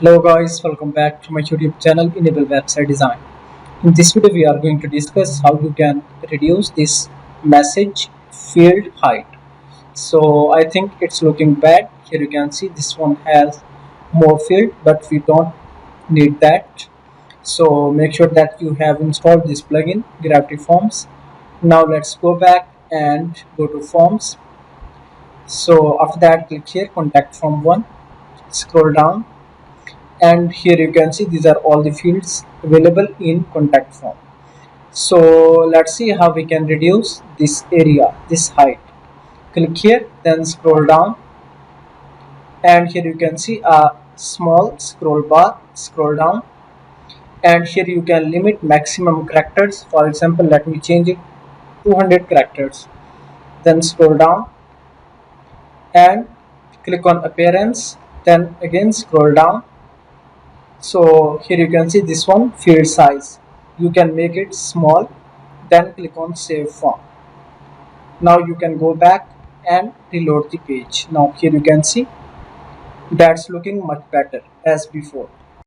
Hello guys, welcome back to my YouTube channel Enable Website Design. In this video we are going to discuss how you can reduce this message field height. So I think it's looking bad. Here you can see this one has more field, but we don't need that. So make sure that you have installed this plugin gravityforms. Now let's go back and go to forms. So after that click here contact form 1, scroll down, and here you can see these are all the fields available in contact form. So let's see how we can reduce this area, this height. Click here, then scroll down, and here you can see a small scroll bar. Scroll down, and here you can limit maximum characters. For example, let me change it 200 characters. Then scroll down and click on appearance, then again scroll down. So here you can see this one, field size, you can make it small, then click on save form. Now you can go back and reload the page. Now here you can see that's looking much better as before.